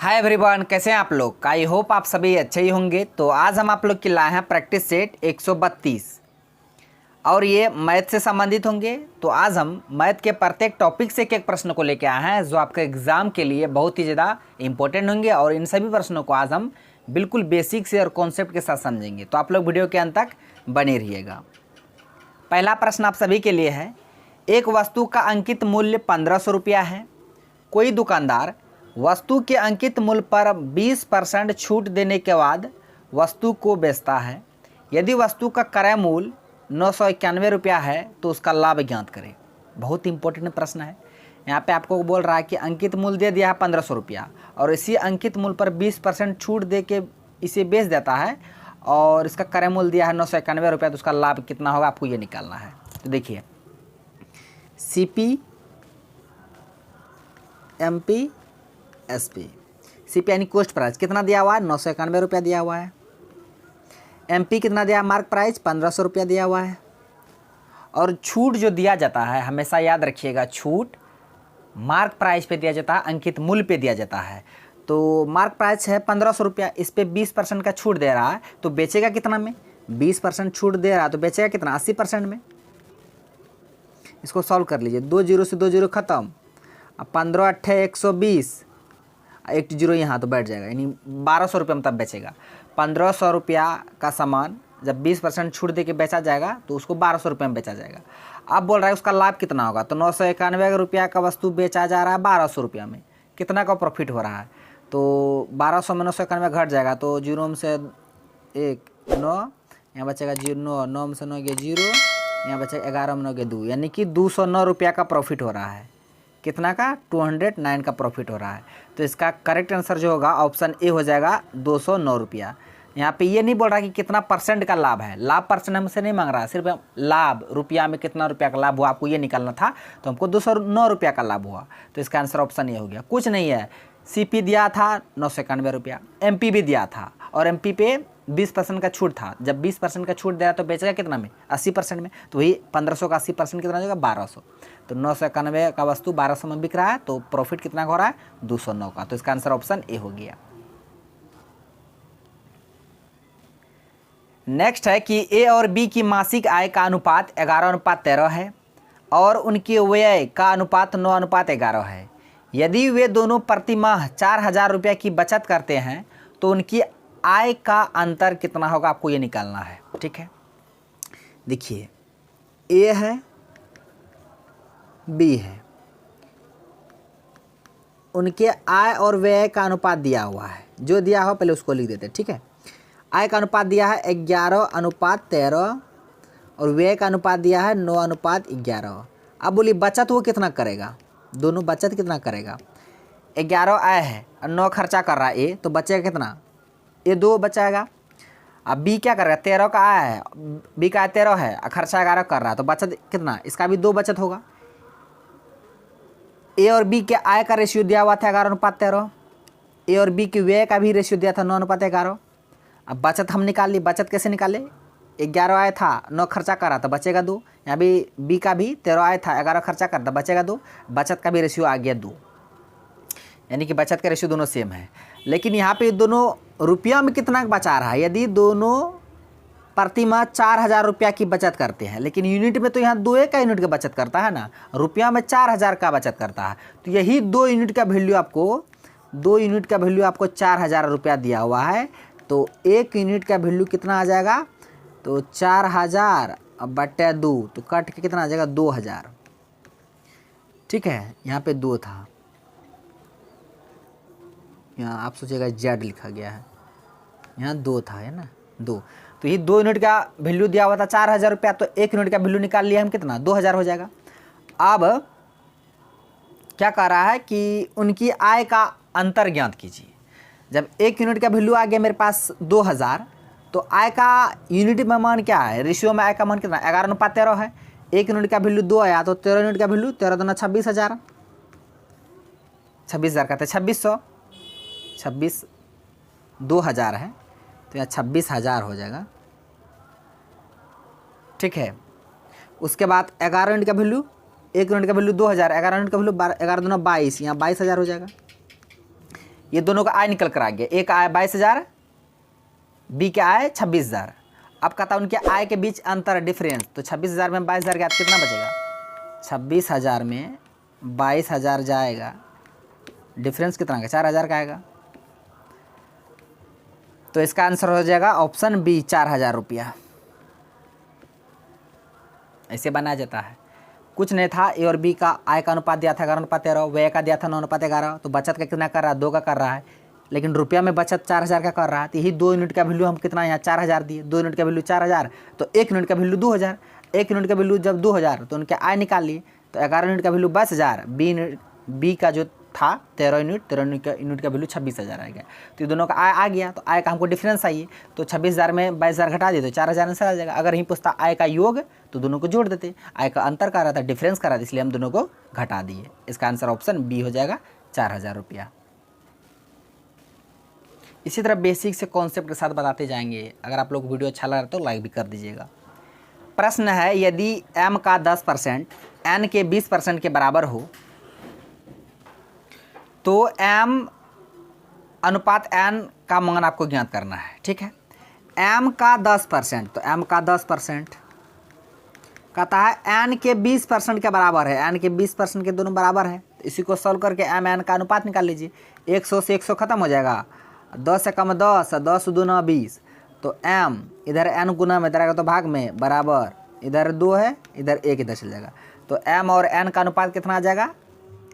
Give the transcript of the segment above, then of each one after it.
Hi everyone, कैसे हैं आप लोग। आई होप आप सभी अच्छे ही होंगे। तो आज हम आप लोग के लाए हैं प्रैक्टिस सेट 132 और ये मैथ से संबंधित होंगे। तो आज हम मैथ के प्रत्येक टॉपिक से एक एक प्रश्न को लेकर आए हैं जो आपके एग्ज़ाम के लिए बहुत ही ज़्यादा इंपॉर्टेंट होंगे और इन सभी प्रश्नों को आज हम बिल्कुल बेसिक से और कॉन्सेप्ट के साथ समझेंगे। तो आप लोग वीडियो के अंत तक बने रहिएगा। पहला प्रश्न आप सभी के लिए है, एक वस्तु का अंकित मूल्य 1500 रुपया है। कोई दुकानदार वस्तु के अंकित मूल्य पर 20% छूट देने के बाद वस्तु को बेचता है। यदि वस्तु का क्रय मूल्य 991 रुपया है तो उसका लाभ ज्ञात करें। बहुत इंपॉर्टेंट प्रश्न है। यहाँ पे आपको बोल रहा है कि अंकित मूल्य दे दिया है 1500 रुपया और इसी अंकित मूल्य पर 20% छूट दे के इसे बेच देता है और इसका क्रय मूल्य दिया है 991 रुपया, तो उसका लाभ कितना होगा आपको ये निकालना है। तो देखिए, CP MP SP। CP यानी कॉस्ट प्राइस कितना दिया हुआ है, 991 रुपया दिया हुआ है। MP कितना दिया, मार्क प्राइस 1500 रुपया दिया हुआ है। और छूट जो दिया जाता है, हमेशा याद रखिएगा, छूट मार्क प्राइस पे दिया जाता है, अंकित मूल्य पे दिया जाता है। तो मार्क प्राइस है 1500 रुपया, इस पे 20% का छूट दे रहा है तो बेचेगा कितना में, 20% छूट दे रहा है तो बेचेगा कितना, 80% में। इसको सॉल्व कर लीजिए, 2 जीरो से 2 जीरो खत्म, अब 15 अट्ठे 120, एक जीरो यहाँ तो बैठ जाएगा, यानी 1200 रुपये में तब बेचेगा। 1500 रुपया का सामान जब 20% छूट दे के बेचा जाएगा तो उसको 1200 रुपये में बेचा जाएगा। अब बोल रहा है उसका लाभ कितना होगा, तो 991 रुपया का वस्तु बेचा जा रहा है 1200 रुपया में, कितना का प्रॉफिट हो रहा है। तो 1200 में 991 घट जाएगा तो जीरो में से 1 9, यहाँ बचेगा 0 9 में से 9 गया 0, यहाँ बचेगा 11 में 9 गया 2, यानी कि 209 रुपया का प्रॉफिट हो रहा है। कितना का, 209 का प्रॉफिट हो रहा है। तो इसका करेक्ट आंसर जो होगा ऑप्शन ए हो जाएगा, 209 रुपया। यहाँ पे ये नहीं बोल रहा कि कितना परसेंट का लाभ है, लाभ परसेंट हमसे नहीं मांग रहा, सिर्फ लाभ रुपया में कितना रुपया का लाभ हुआ आपको ये निकालना था। तो हमको 209 रुपया का लाभ हुआ, तो इसका आंसर ऑप्शन ए हो गया। कुछ नहीं है, CP दिया था 991 रुपया, MP भी दिया था और MP पे 20% का छूट था। जब 20% का छूट दे रहा तो बेचेगा कितना में, 80% में। तो वही 1500 का 80% कितना हो जाएगा, 1200। तो 991 का वस्तु 1200 में बिक रहा है तो प्रॉफिट कितना हो रहा है, 209 का। तो इसका आंसर ऑप्शन ए हो गया। नेक्स्ट है कि A और B की मासिक आय का अनुपात 11:13 है और उनकी व्यय का अनुपात 9:11 है। यदि वे दोनों प्रति माह 4000 रुपये की बचत करते हैं तो उनकी आय का अंतर कितना होगा आपको ये निकालना है। ठीक है, देखिए, A है B है, उनके आय और व्यय का अनुपात दिया हुआ है, जो दिया हो पहले उसको लिख देते हैं। ठीक है, आय का अनुपात दिया है 11:13 और व्यय का अनुपात दिया है 9:11। अब बोलिए बचत वो कितना करेगा, दोनों बचत कितना करेगा। 11 आय है और 9 खर्चा कर रहा है ए, तो बचेगा कितना, ये 2 बचाएगा। अब B क्या करेगा, 13 का आया है, B का 13 है और खर्चा 11 कर रहा है तो बचत कितना, इसका भी 2 बचत होगा। A और B के आय का रेशियो दिया हुआ था 11:13, A और B के व्यय का भी रेशियो दिया था 9:11। अब बचत हम निकाल ली, बचत कैसे निकाले, 11 आया था 9 खर्चा कर रहा था बचेगा 2, यहाँ भी B का भी 13 आया था 11 खर्चा कर था बचेगा 2, बचत का भी रेशियो आ गया 2, यानी कि बचत का रेशियो दोनों सेम है। लेकिन यहाँ पे दोनों रुपया में कितना बचा रहा है, यदि दोनों प्रति माह 4000 रुपया की बचत करते हैं, लेकिन यूनिट में तो यहाँ 2 का यूनिट का बचत करता है ना, रुपया में 4000 का बचत करता है। तो यही 2 यूनिट का वैल्यू आपको, 2 यूनिट का वैल्यू आपको 4000 रुपया दिया हुआ है। तो 1 यूनिट का वैल्यू कितना आ जाएगा, तो 4000 बटे 2, तो कट के कितना आ जाएगा, 2000। ठीक है, यहाँ पे 2 था, यहाँ आप सोचिएगा Z लिखा गया है, यहाँ 2 था, है ना 2। तो ये 2 यूनिट का वैल्यू दिया हुआ था 4000 रुपया, तो 1 यूनिट का वैल्यू निकाल लिया हम कितना, 2000 हो जाएगा। अब क्या कह रहा है कि उनकी आय का अंतर ज्ञात कीजिए। जब 1 यूनिट का वैल्यू आ गया मेरे पास 2000, तो आय का यूनिट में मान क्या है, रेशियो में आय का मान कितना, 11:13 है। 1 यूनिट का वैल्यू 2 आया तो 13 यूनिट का वैल्यू 13 दूना 26000, 26000 कहते हैं 2600, 26 2000 है तो यहाँ 26000 हो जाएगा। ठीक है, उसके बाद 11 यूनिट का वैल्यू, 1 यूनिट का वैल्यू 2000, 11 यूनिट का वैल्यू 11 दूना 22, यहाँ 22000 हो जाएगा। ये दोनों का आय निकल कर आ गया, ए का आय 22,000, बी का आय 26,000। अब कहता है उनके आय के बीच अंतर डिफरेंस, तो 26,000 में 22,000 गया तो कितना बचेगा, 26,000 में 22,000 जाएगा, डिफरेंस कितना का 4,000 का आएगा। तो इसका आंसर हो जाएगा ऑप्शन बी 4,000 रुपया। ऐसे बनाया जाता है। कुछ नहीं था, ए और बी का आय का अनुपात दिया था 11:13, व्यय का दिया था 9:11, तो बचत का कितना कर रहा है, 2 का कर रहा है, लेकिन रुपया में बचत 4,000 का कर रहा है। तो यही 2 यूनिट का वैल्यू हम कितना यहाँ 4,000 दिए, 2 यूनिट का वैल्यू 4,000, तो 1 यूनिट का वैल्यू 2,000, 1 यूनिट का वैल्यू जब 2,000 तो उनके आय निकाल लिए, तो 11 यूनिट का वैल्यू 22,000, बी का जो था 13 यूनिट का वैल्यू 26,000 आ गया। तो ये दोनों का आय आ गया, तो आय का हमको डिफरेंस चाहिए, तो 26,000 में 22,000 घटा दिए तो 4,000 आंसर आ जाएगा। अगर यहीं पूछता आय का योग तो दोनों को जोड़ देते, आय का अंतर कर रहा था, डिफरेंस कर रहा था, इसलिए हम दोनों को घटा दिए। इसका आंसर ऑप्शन बी हो जाएगा 4,000 रुपया। इसी तरह बेसिक से कॉन्सेप्ट के साथ बताते जाएंगे। अगर आप लोग को वीडियो अच्छा लगा तो लाइक भी कर दीजिएगा। प्रश्न है, यदि m का 10% n के 20% के बराबर हो तो m अनुपात n का मान आपको ज्ञात करना है। ठीक है, m का 10%, तो m का 10% कहता है n के 20% के बराबर है, n के 20% के दोनों बराबर है। तो इसी को सॉल्व करके m n का अनुपात निकाल लीजिए। 100 से 100 खत्म हो जाएगा, 10 से कम 10, 10 दूना 20, तो m इधर n गुना में इधर आएगा तो भाग में बराबर, इधर 2 है, इधर 1 इधर चल जाएगा। तो m और n का अनुपात कितना आ जाएगा,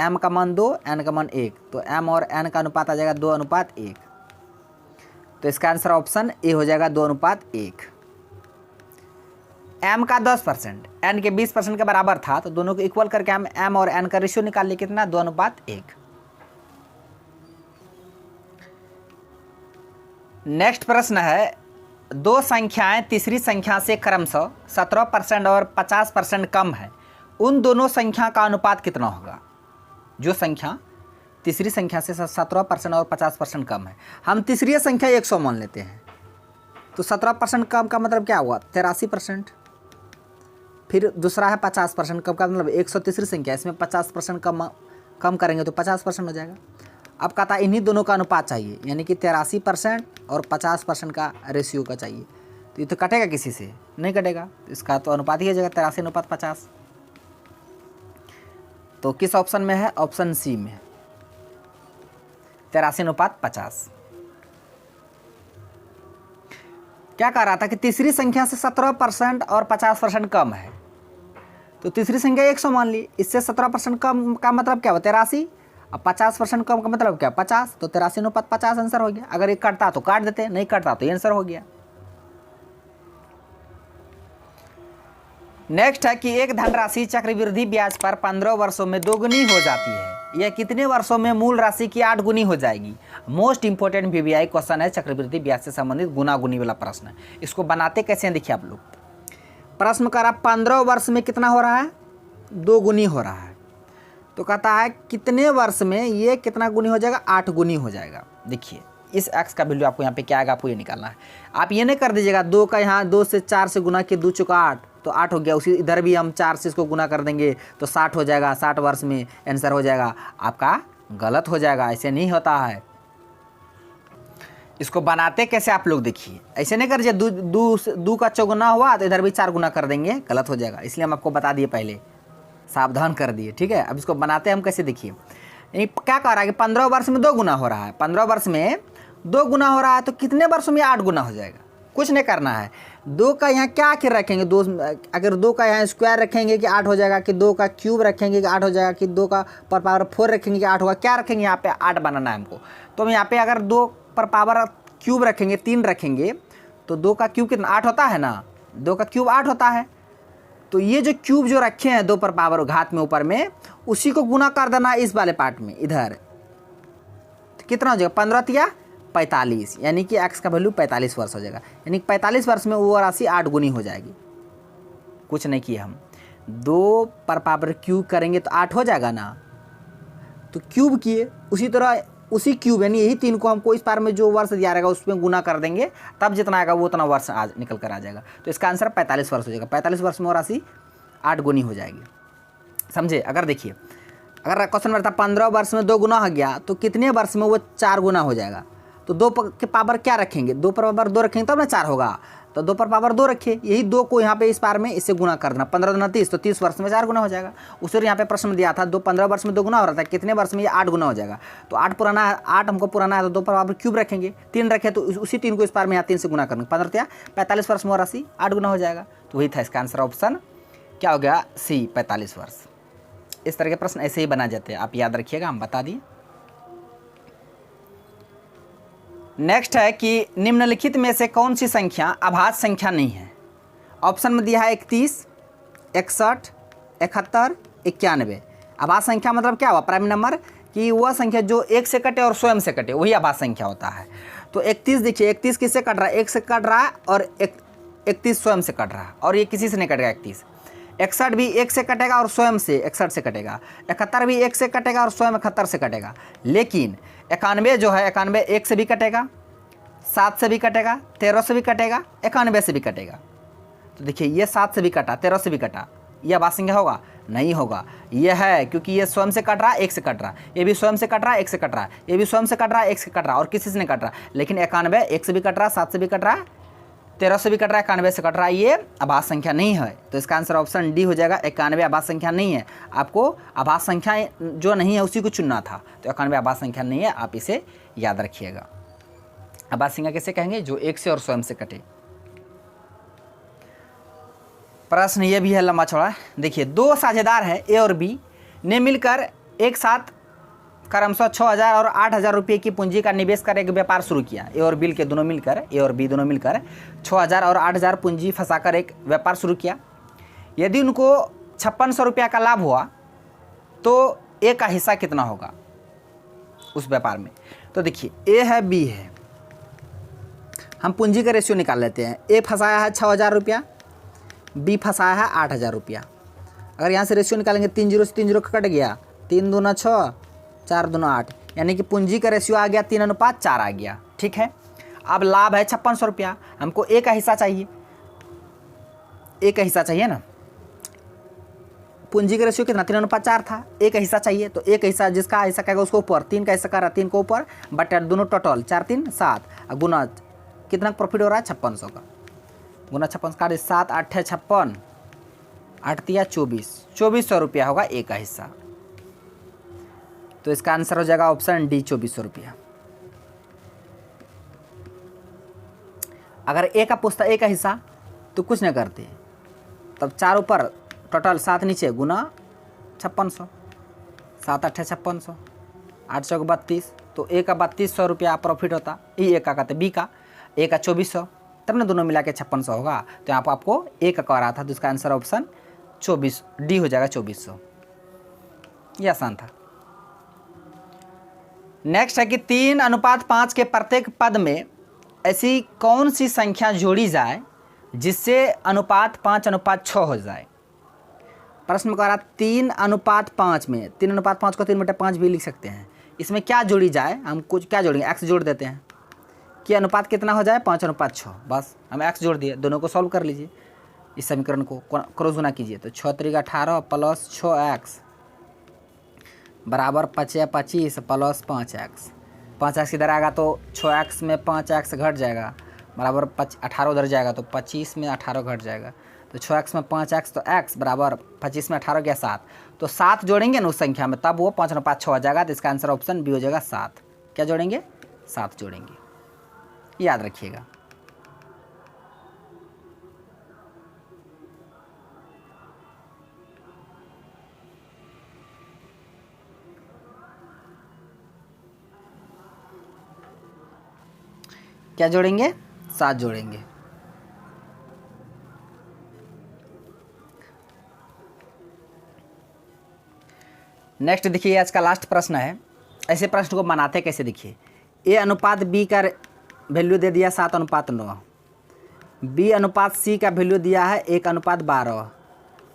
m का मान 2, n का मान 1, तो m और n का अनुपात आ जाएगा 2:1। तो इसका आंसर ऑप्शन ए हो जाएगा 2:1। m का 10% n के 20% के बराबर था, तो दोनों को इक्वल करके हम m और n का रेशियो निकाल लिए, कितना 2:1। नेक्स्ट प्रश्न है, दो संख्याएं तीसरी संख्या से क्रमशः 17% और 50% कम है, उन दोनों संख्या का अनुपात कितना होगा। जो संख्या तीसरी संख्या से 17% और 50% कम है, हम तीसरी संख्या 100 मान लेते हैं, तो 17% कम का मतलब क्या हुआ 83%। फिर दूसरा है 50% कम का मतलब 100 तीसरी संख्या, इसमें 50% कम करेंगे तो 50% हो जाएगा। अब कहता है इन्हीं दोनों का अनुपात चाहिए, यानी कि 83% और 50% का रेशियो का चाहिए। तो ये तो कटेगा, किसी से नहीं कटेगा, इसका तो अनुपात ही हो जाएगा 83:50। तो किस ऑप्शन में है, ऑप्शन सी में 83:50। क्या कह रहा था कि तीसरी संख्या से 17% और 50% कम है, तो तीसरी संख्या 100 मान ली, इससे 17% कम का मतलब क्या हुआ 83, अब 50% कम का मतलब क्या 50, तो 83:50 आंसर हो गया। अगर ये कटता तो काट देते, नहीं कटता तो ये आंसर हो गया। नेक्स्ट है कि एक धनराशि चक्रवृद्धि ब्याज पर 15 वर्षों में 2 गुनी हो जाती है, यह कितने वर्षों में मूल राशि की 8 गुनी हो जाएगी। मोस्ट इंपोर्टेंट VVI क्वेश्चन है, चक्रवृद्धि ब्याज से संबंधित गुना गुनी वाला प्रश्न है। इसको बनाते कैसे हैं देखिए आप लोग। प्रश्न करा 15 वर्ष में कितना हो रहा है 2 गुनी हो रहा है, तो कहता है कितने वर्ष में ये कितना गुनी हो जाएगा 8 गुनी हो जाएगा। देखिए इस x का वैल्यू आपको यहाँ पे क्या आएगा, आपको ये निकालना है। आप ये नहीं कर दीजिएगा 2 का यहाँ 2 से 4 से गुना किए 2 चौका 8, तो 8 हो गया। उसी इधर भी हम 4 से इसको गुना कर देंगे तो 60 हो जाएगा, 60 वर्ष में आंसर हो जाएगा। आपका गलत हो जाएगा, ऐसे नहीं होता है। इसको बनाते कैसे आप लोग देखिए, ऐसे नहीं कर दीजिए 2 का चौगुना हुआ तो इधर भी 4 गुना कर देंगे, गलत हो जाएगा। इसलिए हम आपको बता दिए, पहले सावधान कर दिए, ठीक है। अब इसको बनाते हम कैसे देखिए। क्या कह रहा है कि 15 वर्ष में 2 गुना हो रहा है, 15 वर्ष में 2 गुना हो रहा है, तो कितने वर्षों में 8 गुना हो जाएगा। कुछ नहीं करना है, 2 का यहाँ क्या आखिर रखेंगे, 2 अगर 2 का यहाँ स्क्वायर रखेंगे कि 8 हो जाएगा, कि 2 का क्यूब रखेंगे कि 8 हो जाएगा, कि 2 का पर पावर 4 रखेंगे कि 8 होगा, क्या रखेंगे यहाँ पे 8 बनाना है हमको। तो हम यहाँ पे अगर 2 पर पावर क्यूब रखेंगे 3 रखेंगे, तो 2 का क्यूब कितना 8 होता है ना, 2 का क्यूब 8 होता है। तो ये जो क्यूब जो रखे हैं 2 पर पावर घात में ऊपर में, उसी को गुना कर देना इस वाले पार्ट में इधर, तो कितना हो जाएगा 15 या 45, यानी कि x का वैल्यू 45 वर्ष हो जाएगा। यानी 45 वर्ष में वो राशि 8 गुनी हो जाएगी। कुछ नहीं किए हम, 2 पर पावर क्यूब करेंगे तो 8 हो जाएगा ना, तो क्यूब किए, उसी तरह उसी क्यूब यानी यही 3 को हमको इस पार में जो वर्ष दिया रहेगा उसमें गुना कर देंगे, तब जितना आएगा वो उतना वर्ष आज निकल कर आ जाएगा। तो इसका आंसर 45 वर्ष हो जाएगा। 45 वर्ष में वो राशि 8 गुनी हो जाएगी, समझे। अगर देखिए अगर क्वेश्चन रहता 15 वर्ष में 2 गुना हो गया तो कितने वर्ष में वो 4 गुना हो जाएगा। तो 2 के पावर क्या रखेंगे, 2 पर पावर 2 रखेंगे तब ना 4 होगा। तो 2 पर पावर 2 रखिए, यही 2 को यहाँ पे इस पार में इससे गुना कर देना, 15 दूना 30, तो 30 वर्ष में 4 गुना हो जाएगा। उसी यहाँ पे प्रश्न दिया था 15 वर्ष में 2 गुना हो रहा था, कितने वर्ष में ये 8 गुना हो जाएगा। तो 8 पुराना है, 8 हमको पुराना है तो 2 पर पावर क्यूब रखेंगे, 3 रखे तो उसी 3 को इस पार में यहाँ 3 से गुना करेंगे, 15 45 वर्ष में राशि 8 गुना हो जाएगा। तो वही था इसका आंसर ऑप्शन क्या हो गया, सी 45 वर्ष। इस तरह के प्रश्न ऐसे ही बना जाते हैं, आप याद रखिएगा, हम बता दिए। नेक्स्ट है कि निम्नलिखित में से कौन सी संख्या अभाज्य संख्या नहीं है। ऑप्शन में दिया है 31, 61, 71, 91। अभाज्य संख्या मतलब क्या हुआ, प्राइम नंबर कि वह संख्या जो 1 से कटे और स्वयं से कटे, वही अभाज्य संख्या होता है। तो 31 देखिए, 31 किससे कट रहा है, 1 से कट रहा है और 31 स्वयं से कट रहा है, और ये किसी से नहीं कटेगा 31। 61 भी 1 से कटेगा और स्वयं से 61 से कटेगा। 71 भी 1 से कटेगा और स्वयं 71 से कटेगा। लेकिन 91 जो है, 91 1 से भी कटेगा, 7 से भी कटेगा, 13 से भी कटेगा, 91 से भी कटेगा। तो देखिए ये 7 से भी कटा, 13 से भी कटा, यह अभाज्य संख्या होगा, नहीं होगा। यह है क्योंकि ये स्वयं से कट रहा है, 1 से कट रहा है, ये भी स्वयं से कट रहा है, 1 से कट रहा है, ये भी स्वयं से कट रहा है, 1 से कट रहा है, और किसी से नहीं कट रहा। लेकिन 91 1 से भी कट रहा है, 7 से भी कट रहा है, 13 से भी कट रहा है, 91 से कट रहा है, ये अभाज्य संख्या नहीं है। तो इसका आंसर ऑप्शन डी हो जाएगा, 91 अभाज्य संख्या नहीं है। आपको अभाज्य संख्या जो नहीं है उसी को चुनना था। तो 91 अभाज्य संख्या नहीं है, आप इसे याद रखिएगा। अभाज्य संख्या कैसे कहेंगे, जो 1 से और स्वयं से कटे। प्रश्न ये भी है लंबा चौड़ा। देखिए 2 साझेदार हैं ए और बी ने मिलकर एक साथ क्रमशः 6,000 और 8,000 रुपये की पूंजी का निवेश कर एक व्यापार शुरू किया। ए और बी दोनों मिलकर 6,000 और 8,000 पूंजी फंसाकर एक व्यापार शुरू किया। यदि उनको 5600 रुपया का लाभ हुआ तो ए का हिस्सा कितना होगा उस व्यापार में। तो देखिए ए है, बी है, हम पूंजी का रेशियो निकाल लेते हैं। ए फंसाया है 6,000 रुपया, बी फंसाया है 8,000 रुपया। अगर यहाँ से रेशियो निकालेंगे 3 0 से 3 0 कट गया, 3 दूना 6, 4 दूना 8, यानी कि पूंजी का रेशियो आ गया 3:4 आ गया। ठीक है, अब लाभ है 5600 रुपया, हमको ए का हिस्सा चाहिए, ए का हिस्सा चाहिए ना। पूंजी का रेशियो कितना 3:4 था, ए का हिस्सा चाहिए, तो ए का हिस्सा जिसका हिस्सा कहेगा उसको ऊपर, 3 का हिस्सा कर रहा है 3 को ऊपर, बट दोनों टोटल 4 3 7, गुना कितना प्रॉफिट हो रहा है 5600 का, गुना 56 का 7 8 है 56, 8 तिया 2400 रुपया होगा ए का हिस्सा। तो इसका आंसर हो जाएगा ऑप्शन डी 2400 रुपया। अगर ए का पूछता ए का हिस्सा तो कुछ नहीं करते, तब 4 ऊपर टोटल 7 नीचे गुना 5600, 7 8 5600, 8 चौक 32, तो ए का 3200 रुपया प्रॉफिट होता। ये ए का कहते, बी का ए का 2400, तब ना दोनों मिला के 5600 होगा। तो यहाँ पर आपको ए का कह रहा था, तो इसका आंसर ऑप्शन 24 डी हो जाएगा 2400। ये आसान था। नेक्स्ट है कि 3:5 के प्रत्येक पद में ऐसी कौन सी संख्या जोड़ी जाए जिससे अनुपात 5:6 हो जाए। प्रश्न में कह रहा 3:5 में, 3:5 को 3/5 भी लिख सकते हैं। इसमें क्या जोड़ी जाए, हम कुछ क्या जोड़ेंगे, एक्स जोड़ देते हैं कि अनुपात कितना हो जाए 5:6। बस हम एक्स जोड़ दिए, दोनों को सॉल्व कर लीजिए, इस समीकरण को क्रॉस गुना कीजिए। तो 6 3 18 प्लस 6x बराबर 5 25 प्लस 5x। 5x इधर आएगा तो 6x में 5x घट जाएगा, बराबर 18 उधर जाएगा तो 25 में 18 घट जाएगा। तो 6x में 5x तो x बराबर 25 में 18 गया 7, तो 7 जोड़ेंगे ना उस संख्या में, तब वो 5:5 हो जाएगा। तो इसका आंसर ऑप्शन बी हो जाएगा 7। क्या जोड़ेंगे, 7 जोड़ेंगे, याद रखिएगा। क्या जोड़ेंगे, 7 जोड़ेंगे। नेक्स्ट देखिए आज का लास्ट प्रश्न है। ऐसे प्रश्न को बनाते कैसे, देखिए ए अनुपात बी का वैल्यू दे दिया 7:9, बी अनुपात सी का वैल्यू दिया है 1:12।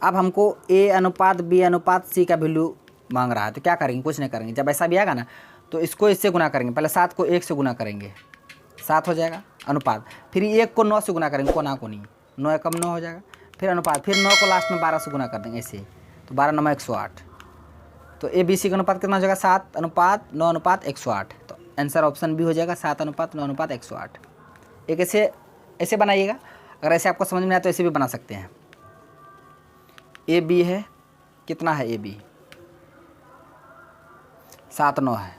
अब हमको ए अनुपात बी अनुपात सी का वैल्यू मांग रहा है, तो क्या करेंगे, कुछ नहीं करेंगे। जब ऐसा भी आएगा ना तो इसको इससे गुना करेंगे, पहले 7 को 1 से गुना करेंगे, 7 हो जाएगा अनुपात, फिर 1 को 9 से गुना करेंगे, कोना को नहीं, 9 एकम 9 हो जाएगा, फिर अनुपात, फिर 9 को लास्ट में 12 से गुना कर देंगे ऐसे, तो 12 9 108, तो ए बी सी का अनुपात कितना हो जाएगा 7:9:108। तो आंसर ऑप्शन बी हो जाएगा 7:9:108। एक ऐसे बनाइएगा, अगर ऐसे आपको समझ में आए तो ऐसे भी बना सकते हैं। ए बी है, कितना है ए बी 7:9 है,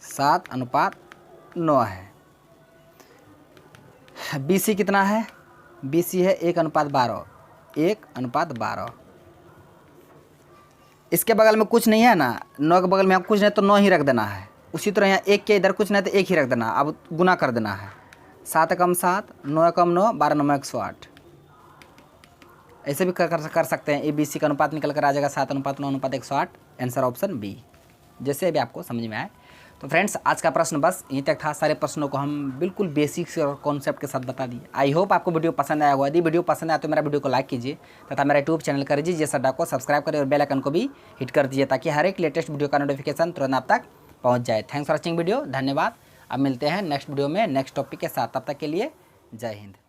7:9 है। बी सी कितना है, बी सी है 1:12, 1:12। इसके बगल में कुछ नहीं है ना, 9 के बगल में कुछ नहीं तो 9 ही रख देना है। उसी तरह यहाँ 1 के इधर कुछ नहीं तो 1 ही रख देना, अब गुना कर देना है। 7 कम 7, 9 कम 9, 12 9 108। ऐसे भी कर सकते हैं। ए बी सी का अनुपात निकल कर आ जाएगा 7:9:108। आंसर ऑप्शन बी, जैसे भी आपको समझ में आए। तो फ्रेंड्स, आज का प्रश्न बस यहीं तक था। सारे प्रश्नों को हम बिल्कुल बेसिक्स और कॉन्सेप्ट के साथ बता दिए। आई होप आपको वीडियो पसंद आया होगा। यदि वीडियो पसंद आया तो मेरा वीडियो को लाइक कीजिए तथा मेरा यूट्यूब चैनल कर दीजिए सड्डा को सब्सक्राइब करें और बेल आइकन को भी हिट कर दीजिए ताकि हर एक लेटेस्ट वीडियो का नोटिफिकेशन तुरंत आप तक पहुँच जाए। थैंक्स फॉर वॉचिंग वीडियो, धन्यवाद। अब मिलते हैं नेक्स्ट वीडियो में नेक्स्ट टॉपिक के साथ। तब तक के लिए जय हिंद।